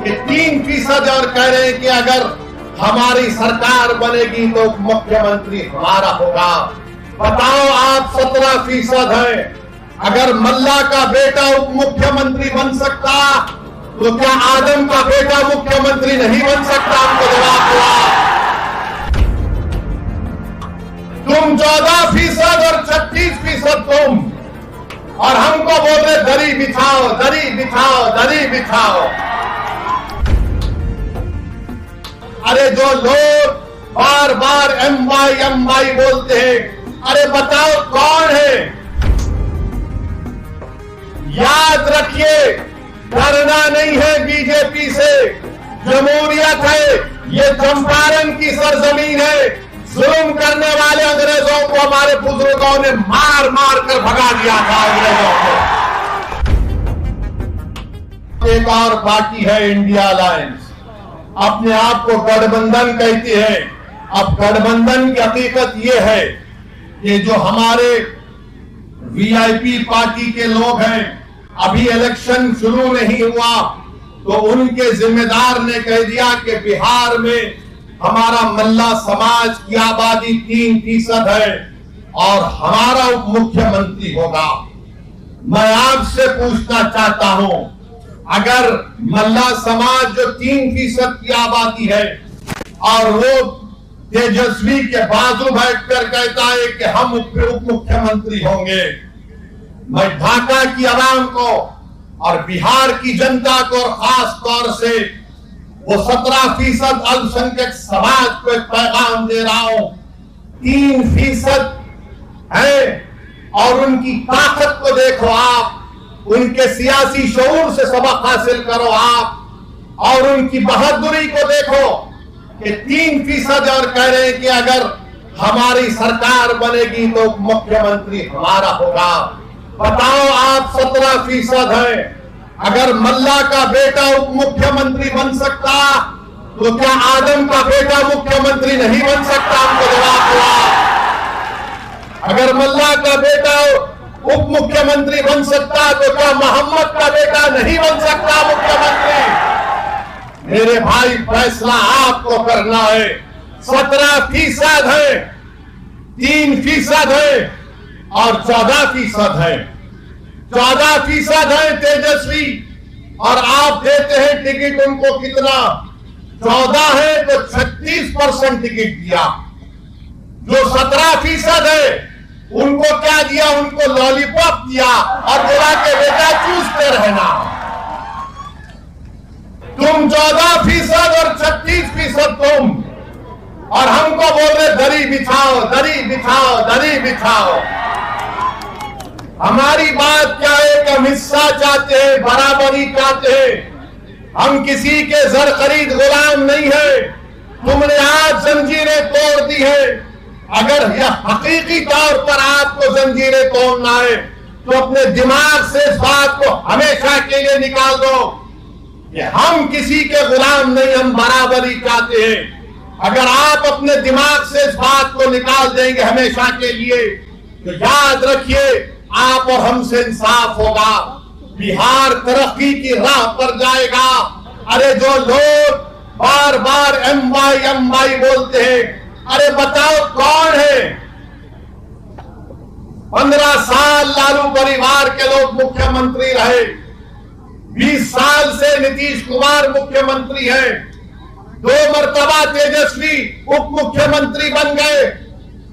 कि 3% और कह रहे हैं कि अगर हमारी सरकार बनेगी तो मुख्यमंत्री हमारा होगा। बताओ, आप 17% हैं। अगर मल्ला का बेटा उप मुख्यमंत्री बन सकता तो क्या आदम का बेटा मुख्यमंत्री नहीं बन सकता? हमको जवाब हुआ। तुम 14% और 36% तुम, और हमको बोल रहे दरी बिछाओ, दरी बिछाओ, दरी बिछाओ। अरे जो लोग बार बार MY बोलते हैं, अरे बताओ कौन है? याद रखिए, डरना नहीं है बीजेपी से। जमहूरियत है, ये चंपारण की सरजमीन है। जुल्म करने वाले अंग्रेजों को हमारे बुजुर्गों ने मार मार कर भगा दिया था अंग्रेजों को। एक और बाकी है इंडिया अलायंस, अपने आप को गठबंधन कहती है। अब गठबंधन की हकीकत यह है कि जो हमारे VIP पार्टी के लोग हैं, अभी इलेक्शन शुरू नहीं हुआ तो उनके जिम्मेदार ने कह दिया कि बिहार में हमारा मल्ला समाज की आबादी 3% है और हमारा उप मुख्यमंत्री होगा। मैं आपसे पूछना चाहता हूं, अगर मल्ला समाज जो 3% की आबादी है और वो तेजस्वी के बाजू बैठकर कहता है कि हम उप मुख्यमंत्री होंगे, मैं ढाका की आवाम को और बिहार की जनता को और खास तौर से वो 17% अल्पसंख्यक समाज को एक पैगाम दे रहा हूं। 3% है और उनकी ताकत को देखो आप, उनके सियासी शऊर से सबक हासिल करो आप, और उनकी बहादुरी को देखो कि 3% और कह रहे हैं कि अगर हमारी सरकार बनेगी तो मुख्यमंत्री हमारा होगा। बताओ, आप 17% हैं। अगर मल्ला का बेटा उप मुख्यमंत्री बन सकता तो क्या आदम का बेटा मुख्यमंत्री नहीं बन सकता? हमको जवाब हुआ। अगर मल्ला का बेटा उप मुख्यमंत्री बन सकता तो क्या मोहम्मद का बेटा नहीं बन सकता मुख्यमंत्री? मेरे भाई, फैसला आपको करना है। 17% है, 3% है और 14% है। 14% है तेजस्वी, और आप देते हैं टिकट उनको कितना? 14 है तो 36% टिकट दिया। जो 17% है उनको क्या दिया? उनको लॉलीपॉप दिया और बोला के बेटा चूसते रहना। तुम 14% और 36% तुम, और हमको बोल रहे दरी बिछाओ, दरी बिछाओ, दरी बिछाओ। हमारी बात क्या है कि हम हिस्सा चाहते हैं, बराबरी चाहते हैं। हम किसी के जर खरीद गुलाम नहीं है। तुमने आज जंजीरें तोड़ दी है। अगर यह हकीकी तौर पर आपको जंजीरें तोड़ना है तो अपने दिमाग से इस बात को हमेशा के लिए निकाल दो कि हम किसी के गुलाम नहीं, हम बराबरी चाहते हैं। अगर आप अपने दिमाग से इस बात को निकाल देंगे हमेशा के लिए, तो याद रखिए आप और हमसे इंसाफ होगा। बिहार तरक्की की राह पर जाएगा। अरे जो लोग बार बार MY बोलते हैं, अरे बताओ कौन है? 15 साल लालू परिवार के लोग मुख्यमंत्री रहे। 20 साल से नीतीश कुमार मुख्यमंत्री हैं। 2 मर्तबा तेजस्वी उप मुख्यमंत्री बन गए।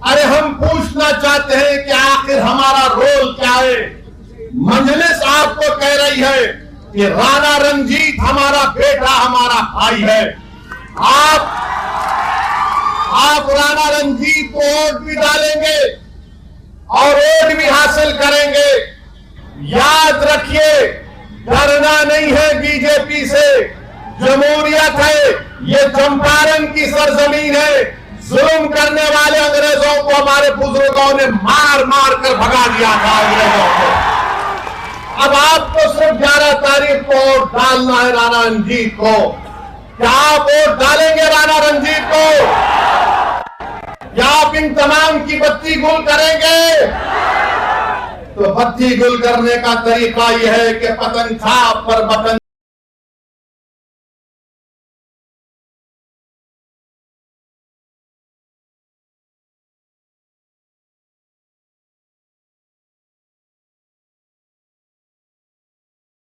अरे हम पूछना चाहते हैं कि आखिर हमारा रोल क्या है? मजलिस आपको कह रही है कि राणा रंजीत हमारा बेटा, हमारा भाई है। आप राणा रंजीत को वोट भी डालेंगे और वोट भी हासिल करेंगे। याद रखिए, डरना नहीं है बीजेपी से। जमहूरियत है, ये चंपारण की सरजमीन है। जुल्म करने वाले अंग्रेजों को हमारे बुजुर्गों ने मार मार कर भगा दिया था अंग्रेजों को। अब आपको सिर्फ 11 तारीख को वोट डालना है राणा रंजीत को। क्या आप वोट डालेंगे राणा रंजीत को? क्या आप इन तमाम की बत्ती गुल करेंगे? तो बत्ती गुल करने का तरीका यह है कि पतन छाप पर बटन